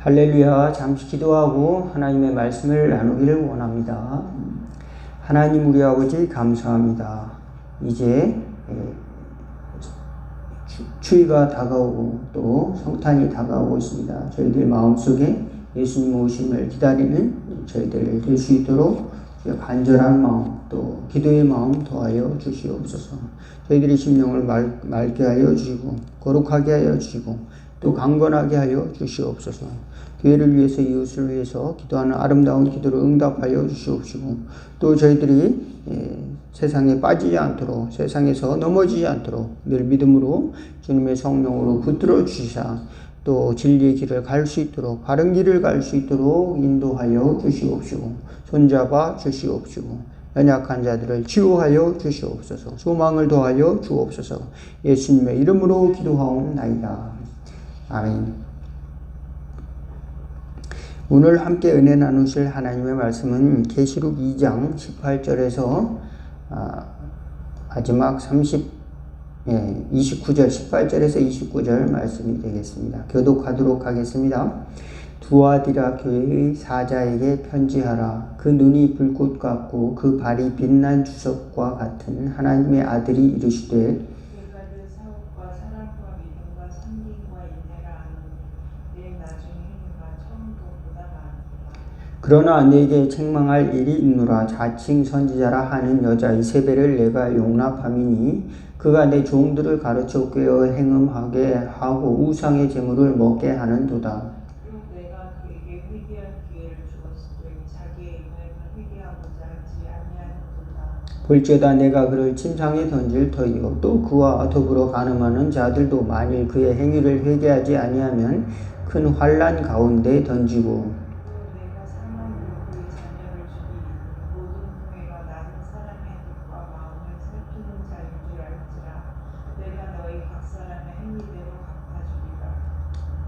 할렐루야. 잠시 기도하고 하나님의 말씀을 나누기를 원합니다. 하나님 우리 아버지 감사합니다. 이제 추위가 다가오고 또 성탄이 다가오고 있습니다. 저희들 마음속에 예수님 오심을 기다리는 저희들 될 수 있도록 간절한 마음 또 기도의 마음 더하여 주시옵소서. 저희들의 심령을 맑게 하여 주시고 거룩하게 하여 주시고 또 강건하게 하여 주시옵소서. 교회를 위해서 이웃을 위해서 기도하는 아름다운 기도를 응답하여 주시옵시고 또 저희들이 세상에 빠지지 않도록 세상에서 넘어지지 않도록 늘 믿음으로 주님의 성령으로 붙들어 주시사 또 진리의 길을 갈 수 있도록 바른 길을 갈 수 있도록 인도하여 주시옵시고 손잡아 주시옵시고 연약한 자들을 치유하여 주시옵소서. 소망을 더하여 주옵소서. 예수님의 이름으로 기도하옵나이다. 아멘. 오늘 함께 은혜 나누실 하나님의 말씀은 계시록 2장 18절에서 마지막 29절 18절에서 29절 말씀이 되겠습니다. 교독하도록 하겠습니다. 두아디라 교회의 사자에게 편지하라. 그 눈이 불꽃 같고 그 발이 빛난 주석과 같은 하나님의 아들이 이르시되 그러나 내게 책망할 일이 있노라. 자칭 선지자라 하는 여자 이세벨을 내가 용납함이니 그가 내 종들을 가르쳐 꾀어 행음하게 하고 우상의 제물을 먹게 하는도다. 내가 그에게 회개할 기회를 주었으되 자기의 인을 회개하고자 하지 아니하는도다. 볼지어다 내가 그를 침상에 던질 터이요 또 그와 더불어 간음하는 자들도 만일 그의 행위를 회개하지 아니하면 큰 환난 가운데 던지고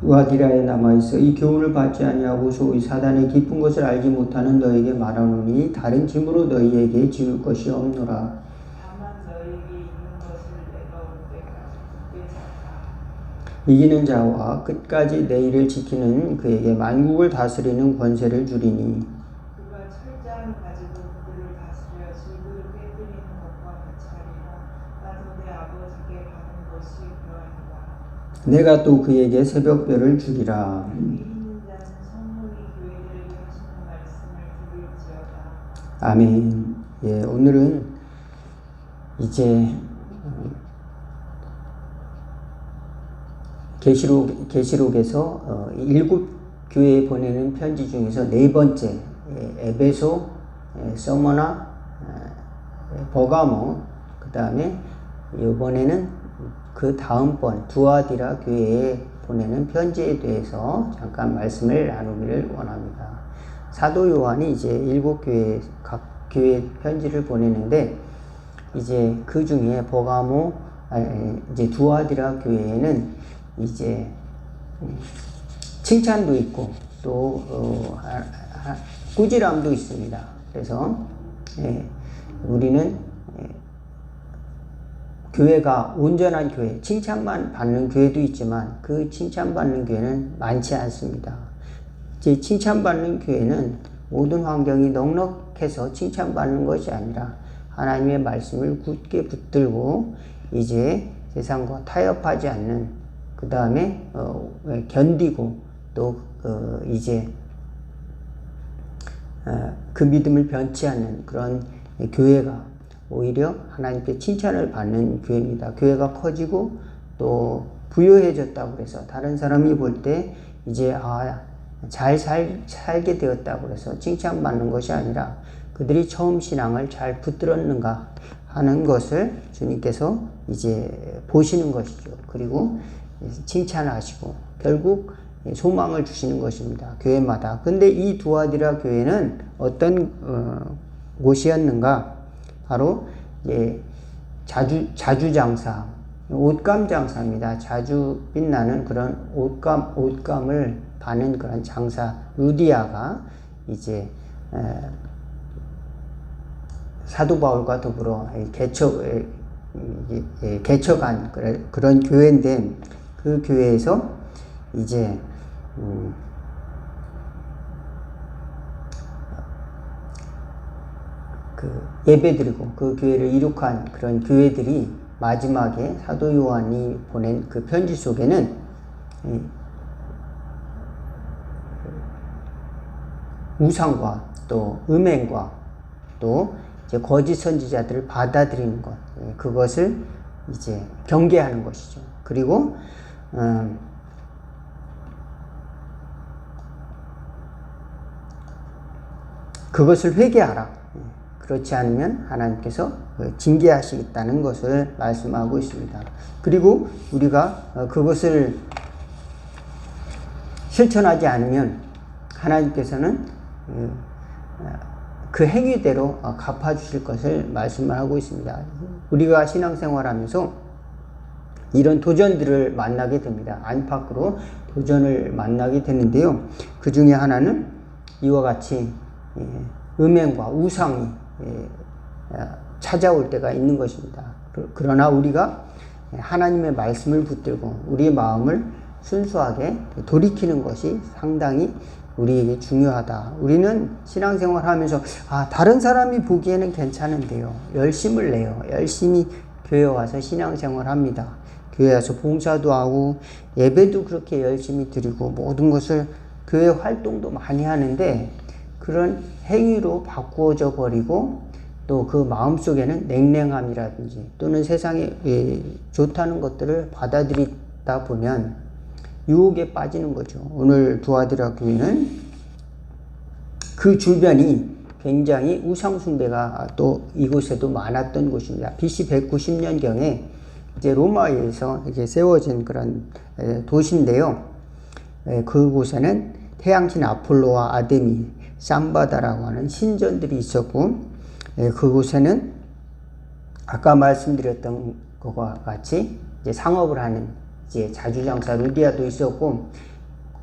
두아디라에 남아있어 이 교훈을 받지 아니하고 소위 사단의 깊은 것을 알지 못하는 너에게 말하노니 다른 짐으로 너희에게 지울 것이 없노라. 다만 너희에게 있는 것을 내가 올 때까지 굳게 잡라. 이기는 자와 끝까지 내 일을 지키는 그에게 만국을 다스리는 권세를 주리니 그가 철장을 가지고 그들을 다스려 질그를 깨뜨리는 것과 같이 하리라. 나도 내 아버지께 받은 것이 그러하니라. 내가 또 그에게 새벽별을 주리라. 아멘. 예, 오늘은 이제 계시록에서 7교회에 보내는 편지 중에서 네 번째 에베소, 서머나, 버가모, 그 다음에 이번에는 그 다음번 두아디라 교회에 보내는 편지에 대해서 잠깐 말씀을 나누기를 원합니다. 사도 요한이 이제 7교회 각 교회 편지를 보내는데 이제 그 중에 버가모 이제 두아디라 교회에는 이제 칭찬도 있고 또 꾸지람도 있습니다. 그래서 우리는 교회가 온전한 교회, 칭찬만 받는 교회도 있지만 그 칭찬받는 교회는 많지 않습니다. 이제 칭찬받는 교회는 모든 환경이 넉넉해서 칭찬받는 것이 아니라 하나님의 말씀을 굳게 붙들고 이제 세상과 타협하지 않는 그 다음에 견디고 또 이제 그 믿음을 변치 않는 그런 교회가 오히려 하나님께 칭찬을 받는 교회입니다. 교회가 커지고 또 부유해졌다고 해서 다른 사람이 볼 때 이제 잘 살게 되었다고 해서 칭찬받는 것이 아니라 그들이 처음 신앙을 잘 붙들었는가 하는 것을 주님께서 이제 보시는 것이죠. 그리고 칭찬하시고 결국 소망을 주시는 것입니다. 교회마다. 근데 이 두아디라 교회는 어떤 곳이었는가? 바로 자주 장사, 옷감 장사입니다. 자주 빛나는 그런 옷감을 파는 그런 장사 루디아가 이제 사도 바울과 더불어 개척한 그런 교회인데 그 교회에서 이제 그 예배드리고 그 교회를 이룩한 그런 교회들이 마지막에 사도 요한이 보낸 그 편지 속에는 우상과 또 음행과 또 이제 거짓 선지자들을 받아들이는 것, 그것을 이제 경계하는 것이죠. 그리고 그것을 회개하라. 그렇지 않으면 하나님께서 징계하시겠다는 것을 말씀하고 있습니다. 그리고 우리가 그것을 실천하지 않으면 하나님께서는 그 행위대로 갚아주실 것을 말씀을 하고 있습니다. 우리가 신앙생활하면서 이런 도전들을 만나게 됩니다. 안팎으로 도전을 만나게 되는데요. 그 중에 하나는 이와 같이 음행과 우상이 찾아올 때가 있는 것입니다. 그러나 우리가 하나님의 말씀을 붙들고 우리의 마음을 순수하게 돌이키는 것이 상당히 우리에게 중요하다. 우리는 신앙생활 하면서 다른 사람이 보기에는 괜찮은데요. 열심을 내요. 열심히 교회 와서 신앙생활 합니다. 교회 와서 봉사도 하고 예배도 그렇게 열심히 드리고 모든 것을 교회 활동도 많이 하는데 그런 행위로 바꾸어져 버리고 또 그 마음속에는 냉랭함이라든지 또는 세상에 좋다는 것들을 받아들이다 보면 유혹에 빠지는 거죠. 오늘 두아디라 교회는 그 주변이 굉장히 우상숭배가 또 이곳에도 많았던 곳입니다. BC 190년경에 이제 로마에서 이제 세워진 그런 도시인데요. 그곳에는 태양신 아폴로와 아데미, 삼바다라고 하는 신전들이 있었고, 그곳에는 아까 말씀드렸던 것과 같이 이제 상업을 하는 이제 자주장사 루디아도 있었고,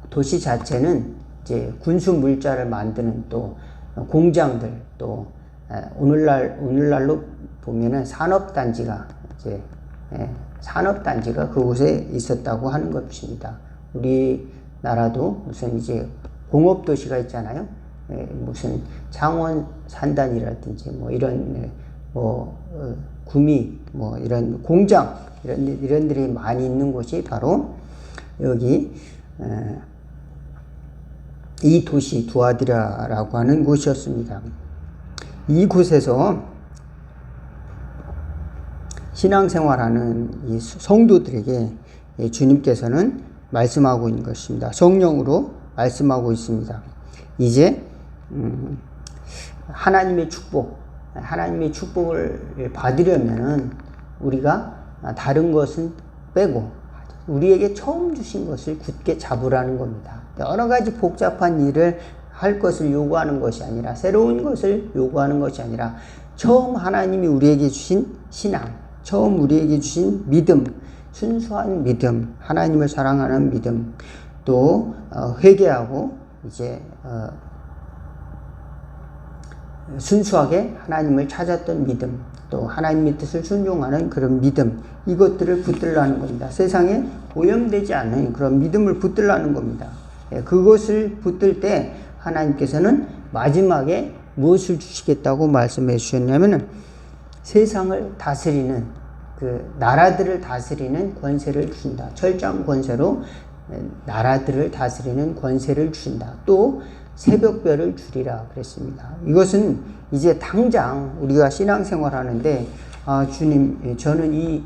도시 자체는 이제 군수 물자를 만드는 또 공장들, 또 오늘날로 보면은 산업단지가 이제 산업단지가 그곳에 있었다고 하는 것입니다. 우리나라도 무슨 이제 공업도시가 있잖아요. 무슨 창원 산단이라든지 뭐 이런 구미 뭐 이런 공장 이런 들이 많이 있는 곳이 바로 여기 이 도시 두아디라라고 하는 곳이었습니다. 이곳에서 신앙생활하는 이 성도들에게 주님께서는 말씀하고 있는 것입니다. 성령으로 말씀하고 있습니다. 이제 하나님의 축복을 받으려면은 우리가 다른 것은 빼고 우리에게 처음 주신 것을 굳게 잡으라는 겁니다. 여러 가지 복잡한 일을 할 것을 요구하는 것이 아니라, 새로운 것을 요구하는 것이 아니라, 처음 하나님이 우리에게 주신 신앙, 처음 우리에게 주신 믿음, 순수한 믿음, 하나님을 사랑하는 믿음, 또 회개하고 이제 순수하게 하나님을 찾았던 믿음, 또 하나님의 뜻을 순종하는 그런 믿음, 이것들을 붙들라는 겁니다. 세상에 오염되지 않는 그런 믿음을 붙들라는 겁니다. 그것을 붙들 때 하나님께서는 마지막에 무엇을 주시겠다고 말씀해 주셨냐면, 세상을 다스리는 그 나라들을 다스리는 권세를 주신다. 철장 권세로 나라들을 다스리는 권세를 주신다. 또 새벽별을 주리라 그랬습니다. 이것은 이제 당장 우리가 신앙생활 하는데, 주님, 저는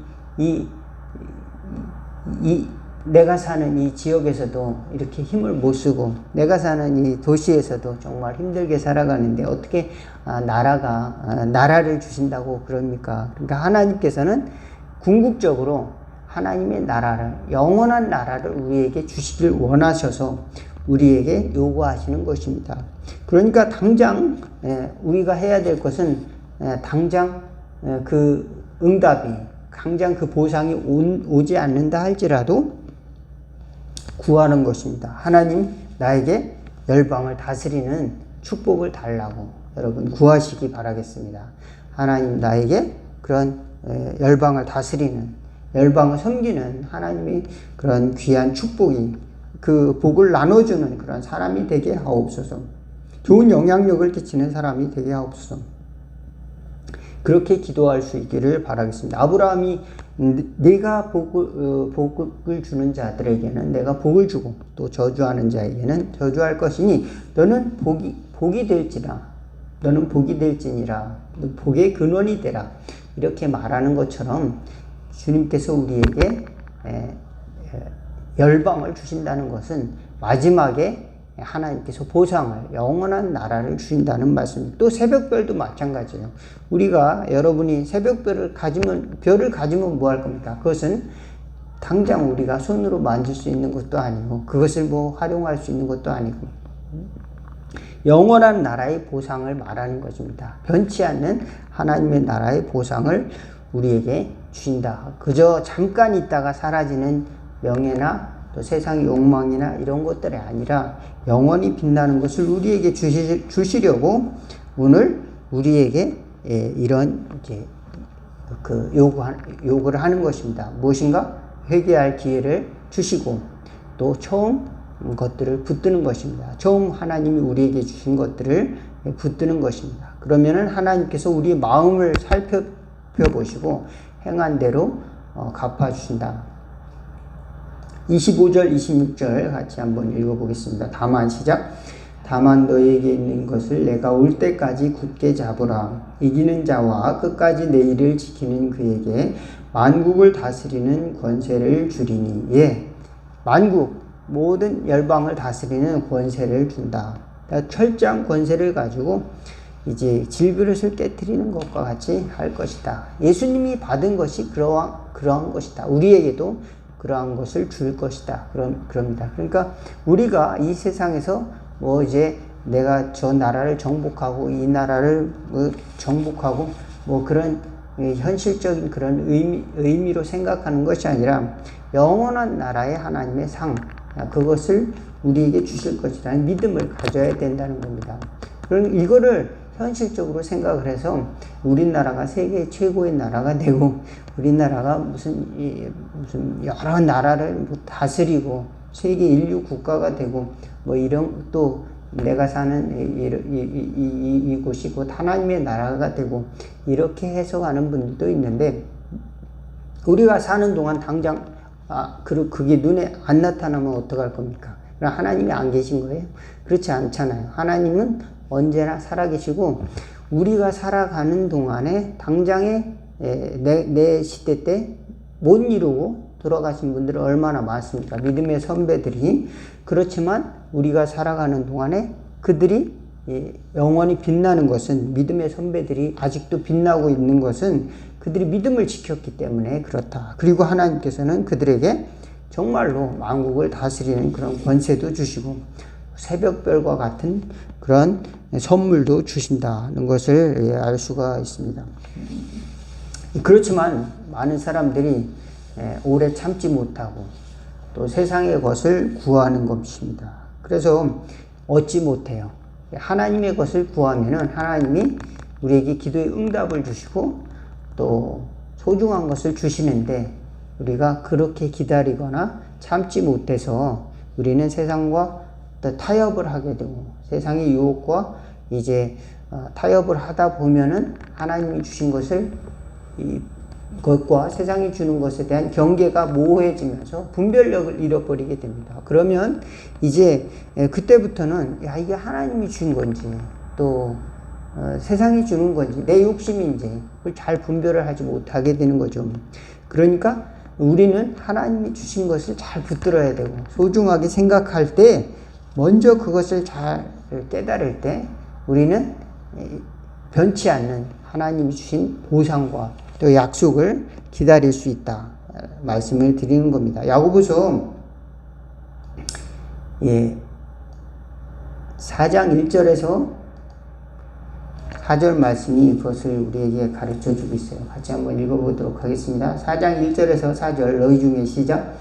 내가 사는 이 지역에서도 이렇게 힘을 못 쓰고, 내가 사는 이 도시에서도 정말 힘들게 살아가는데 어떻게 나라를 주신다고 그럽니까? 그러니까 하나님께서는 궁극적으로 하나님의 나라를, 영원한 나라를 우리에게 주시길 원하셔서 우리에게 요구하시는 것입니다. 그러니까 당장 우리가 해야 될 것은 당장 그 응답이, 당장 그 보상이 오지 않는다 할지라도 구하는 것입니다. 하나님, 나에게 열방을 다스리는 축복을 달라고 여러분 구하시기 바라겠습니다. 하나님, 나에게 그런 열방을 다스리는, 열방을 섬기는 하나님의 그런 귀한 축복이, 그 복을 나눠주는 그런 사람이 되게 하옵소서. 좋은 영향력을 끼치는 사람이 되게 하옵소서. 그렇게 기도할 수 있기를 바라겠습니다. 아브라함이 내가 복을 주는 자들에게는 내가 복을 주고 또 저주하는 자에게는 저주할 것이니 너는 복이 될지라 너는 복이 될지니라 복의 근원이 되라 이렇게 말하는 것처럼 주님께서 우리에게 열방을 주신다는 것은 마지막에 하나님께서 보상을 영원한 나라를 주신다는 말씀입니다. 또 새벽별도 마찬가지예요. 우리가 여러분이 새벽별을 가지면 뭐 할 겁니까? 그것은 당장 우리가 손으로 만질 수 있는 것도 아니고 그것을 뭐 활용할 수 있는 것도 아니고 영원한 나라의 보상을 말하는 것입니다. 변치 않는 하나님의 나라의 보상을 우리에게 주신다. 그저 잠깐 있다가 사라지는 명예나 또 세상의 욕망이나 이런 것들이 아니라 영원히 빛나는 것을 우리에게 주시려고 오늘 우리에게 이런 이제 요구를 하는 것입니다. 무엇인가? 회개할 기회를 주시고 또 처음 것들을 붙드는 것입니다. 처음 하나님이 우리에게 주신 것들을 붙드는 것입니다. 그러면은 하나님께서 우리 마음을 살펴보시고 행한 대로 갚아주신다. 25절 26절 같이 한번 읽어보겠습니다. 다만 시작. 다만 너에게 있는 것을 내가 올 때까지 굳게 잡으라. 이기는 자와 끝까지 내 일을 지키는 그에게 만국을 다스리는 권세를 주리니. 예, 만국 모든 열방을 다스리는 권세를 준다. 철저한 권세를 가지고 이제 질그릇을 깨트리는 것과 같이 할 것이다. 예수님이 받은 것이 그러한 것이다. 우리에게도 그러한 것을 줄 것이다. 그럽니다. 그러니까 우리가 이 세상에서 뭐 이제 내가 저 나라를 정복하고 이 나라를 정복하고 뭐 그런 현실적인 그런 의미로 생각하는 것이 아니라 영원한 나라의 하나님의 상, 그것을 우리에게 주실 것이라는 믿음을 가져야 된다는 겁니다. 그럼 이거를 현실적으로 생각을 해서 우리나라가 세계 최고의 나라가 되고 우리나라가 무슨 여러 나라를 다스리고 세계 인류 국가가 되고 뭐 이런 또 내가 사는 이곳이 곧 하나님의 나라가 되고 이렇게 해석하는 분들도 있는데 우리가 사는 동안 당장 그게 눈에 안 나타나면 어떡할 겁니까? 그럼 하나님이 안 계신 거예요? 그렇지 않잖아요. 하나님은 언제나 살아계시고 우리가 살아가는 동안에 당장에 내 시대 때 못 이루고 돌아가신 분들은 얼마나 많습니까? 믿음의 선배들이. 그렇지만 우리가 살아가는 동안에 그들이 영원히 빛나는 것은 믿음의 선배들이 아직도 빛나고 있는 것은 그들이 믿음을 지켰기 때문에 그렇다. 그리고 하나님께서는 그들에게 정말로 만국을 다스리는 그런 권세도 주시고 새벽별과 같은 그런 선물도 주신다는 것을 알 수가 있습니다. 그렇지만 많은 사람들이 오래 참지 못하고 또 세상의 것을 구하는 것입니다. 그래서 얻지 못해요. 하나님의 것을 구하면은 하나님이 우리에게 기도의 응답을 주시고 또 소중한 것을 주시는데 우리가 그렇게 기다리거나 참지 못해서 우리는 세상과 타협을 하게 되고 세상의 유혹과 이제 타협을 하다 보면은 하나님이 주신 것을 것과 세상이 주는 것에 대한 경계가 모호해지면서 분별력을 잃어버리게 됩니다. 그러면 이제 그때부터는 이게 하나님이 준 건지 또 세상이 주는 건지 내 욕심인지 그걸 잘 분별을 하지 못하게 되는 거죠. 그러니까 우리는 하나님이 주신 것을 잘 붙들어야 되고 소중하게 생각할 때 먼저 그것을 잘 깨달을 때 우리는 변치 않는 하나님이 주신 보상과 또 약속을 기다릴 수 있다 말씀을 드리는 겁니다. 야고보서 4장 1절에서 4절 말씀이 그것을 우리에게 가르쳐 주고 있어요. 같이 한번 읽어보도록 하겠습니다. 4장 1절에서 4절 너희 중에 시작.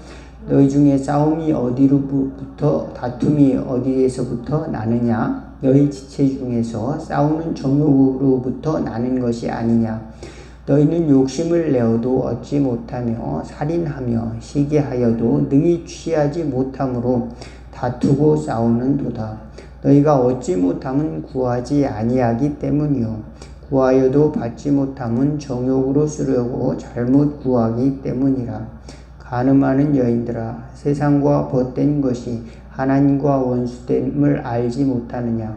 너희 중에 싸움이 어디로부터 다툼이 어디에서부터 나느냐? 너희 지체 중에서 싸우는 정욕으로부터 나는 것이 아니냐? 너희는 욕심을 내어도 얻지 못하며 살인하며 시기하여도 능히 취하지 못함으로 다투고 싸우는 도다. 너희가 얻지 못함은 구하지 아니하기 때문이요 구하여도 받지 못함은 정욕으로 쓰려고 잘못 구하기 때문이라. 간음하는 여인들아, 세상과 벗된 것이 하나님과 원수됨을 알지 못하느냐.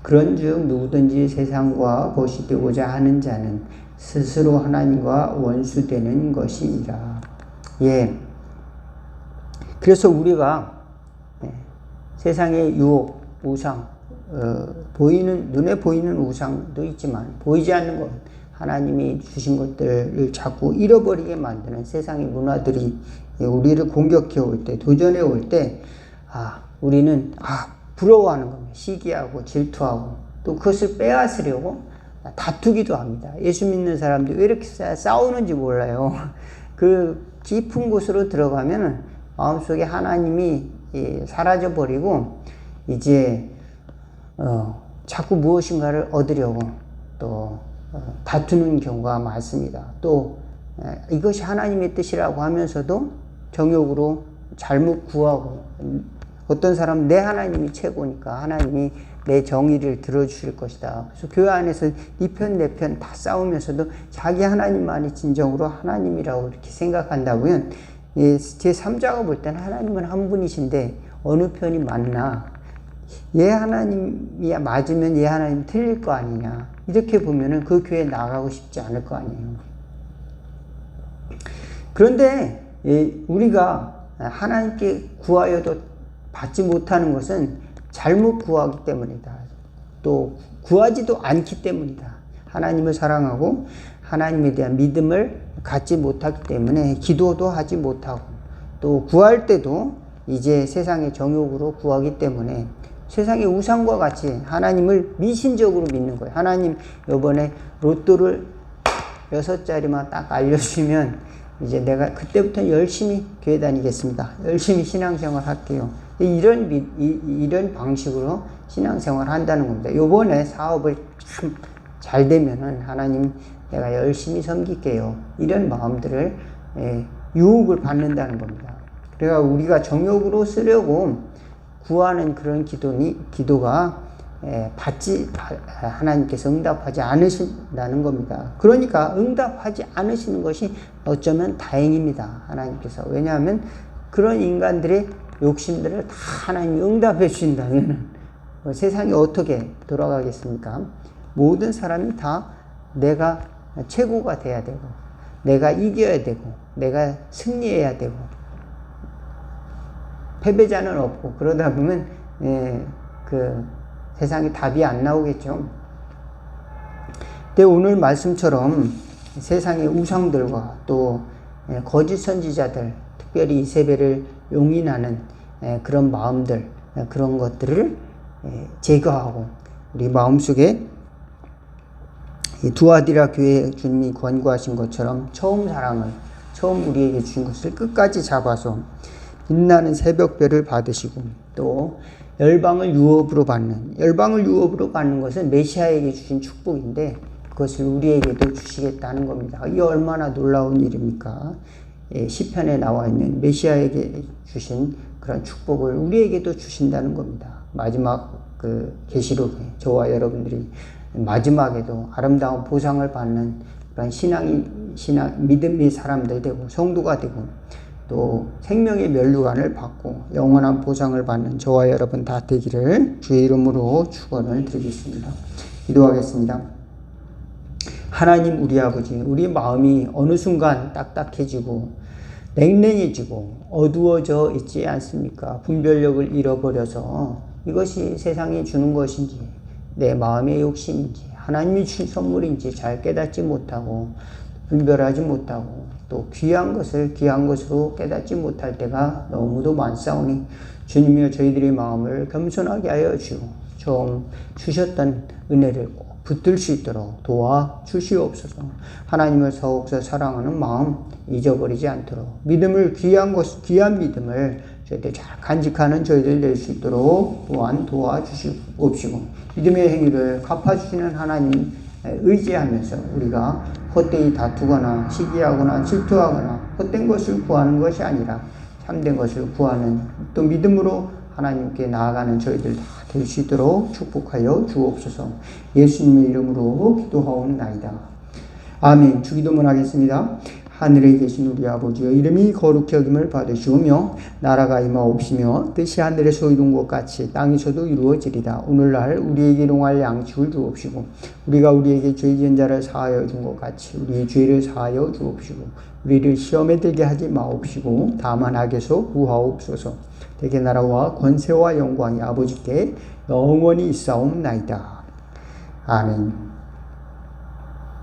그런즉 누구든지 세상과 벗이 되고자 하는 자는 스스로 하나님과 원수되는 것이니라. 예. 그래서 우리가 세상의 유혹, 우상, 눈에 보이는 우상도 있지만 보이지 않는 것, 하나님이 주신 것들을 자꾸 잃어버리게 만드는 세상의 문화들이 우리를 공격해 올 때, 도전해 올 때, 우리는 부러워하는 겁니다. 시기하고 질투하고 또 그것을 빼앗으려고 다투기도 합니다. 예수 믿는 사람들이 왜 이렇게 싸우는지 몰라요. 그 깊은 곳으로 들어가면 마음속에 하나님이 사라져 버리고 이제 자꾸 무엇인가를 얻으려고 또 다투는 경우가 많습니다. 또 이것이 하나님의 뜻이라고 하면서도 정욕으로 잘못 구하고, 어떤 사람은 내 하나님이 최고니까 하나님이 내 정의를 들어주실 것이다. 그래서 교회 안에서 네 편 내 편 다 싸우면서도 자기 하나님만이 진정으로 하나님이라고 이렇게 생각한다고요. 제 3자가 볼 때는 하나님은 한 분이신데 어느 편이 맞나? 얘 하나님이 맞으면 얘 하나님 틀릴 거 아니냐? 이렇게 보면은 그 교회에 나가고 싶지 않을 거 아니에요. 그런데 우리가 하나님께 구하여도 받지 못하는 것은 잘못 구하기 때문이다. 또 구하지도 않기 때문이다. 하나님을 사랑하고 하나님에 대한 믿음을 갖지 못하기 때문에 기도도 하지 못하고, 또 구할 때도 이제 세상의 정욕으로 구하기 때문에 세상의 우상과 같이 하나님을 미신적으로 믿는 거예요. 하나님 이번에 로또를 6자리만 딱 알려주시면 이제 내가 그때부터 열심히 교회 다니겠습니다. 열심히 신앙생활 할게요. 이런 방식으로 신앙생활 한다는 겁니다. 요번에 사업을 참 잘 되면은 하나님 내가 열심히 섬길게요. 이런 마음들을 유혹을 받는다는 겁니다. 그러니까 우리가 정욕으로 쓰려고 구하는 그런 기도가 하나님께서 응답하지 않으신다는 겁니다. 그러니까 응답하지 않으시는 것이 어쩌면 다행입니다. 하나님께서. 왜냐하면 그런 인간들의 욕심들을 다 하나님이 응답해 주신다면 세상이 어떻게 돌아가겠습니까? 모든 사람이 다 내가 최고가 돼야 되고, 내가 이겨야 되고, 내가 승리해야 되고, 패배자는 없고, 그러다 보면 그 세상에 답이 안 나오겠죠. 근데 오늘 말씀처럼 세상의 우상들과 또 거짓 선지자들, 특별히 이세벨을 용인하는 그런 마음들, 그런 것들을 제거하고 우리 마음속에 두아디라 교회에 주님이 권고하신 것처럼 처음 우리에게 주신 것을 끝까지 잡아서 빛나는 새벽별을 받으시고, 또 열방을 유업으로 받는 것은 메시아에게 주신 축복인데 그것을 우리에게도 주시겠다는 겁니다. 이게 얼마나 놀라운 일입니까? 시편에 나와 있는 메시아에게 주신 그런 축복을 우리에게도 주신다는 겁니다. 마지막 그 계시록에 저와 여러분들이 마지막에도 아름다운 보상을 받는 그런 믿음의 사람들 되고 성도가 되고 또 생명의 면류관을 받고 영원한 보상을 받는 저와 여러분 다 되기를 주의 이름으로 축원을 드리겠습니다. 기도하겠습니다. 하나님 우리 아버지, 우리 마음이 어느 순간 딱딱해지고 냉랭해지고 어두워져 있지 않습니까? 분별력을 잃어버려서 이것이 세상이 주는 것인지 내 마음의 욕심인지 하나님이 주신 선물인지 잘 깨닫지 못하고 분별하지 못하고 또 귀한 것을 귀한 것으로 깨닫지 못할 때가 너무도 많사오니 주님이여 저희들의 마음을 겸손하게 하여 주시고 처음 주셨던 은혜를 꼭 붙들 수 있도록 도와주시옵소서. 하나님을 더욱더 사랑하는 마음 잊어버리지 않도록 귀한 믿음을 저희들 잘 간직하는 저희들 될 수 있도록 또한 도와주시옵시고 믿음의 행위를 갚아주시는 하나님 의지하면서 우리가 헛되이 다투거나 시기하거나 질투하거나 헛된 것을 구하는 것이 아니라 참된 것을 구하는 또 믿음으로 하나님께 나아가는 저희들 다 될 수 있도록 축복하여 주옵소서. 예수님의 이름으로 기도하옵나이다. 아멘. 주기도문 하겠습니다. 하늘에 계신 우리 아버지여, 이름이 거룩히 여김을 받으시오며 나라가 임하옵시며 뜻이 하늘에서 이룬 것 같이 땅에서도 이루어지리다. 오늘날 우리에게 일용할 양식을 주옵시고 우리가 우리에게 죄 지은 자를 사하여 준 것 같이 우리의 죄를 사하여 주옵시고 우리를 시험에 들게 하지 마옵시고 다만 악에서 구하옵소서. 대개 나라와 권세와 영광이 아버지께 영원히 있사옵나이다. 아멘.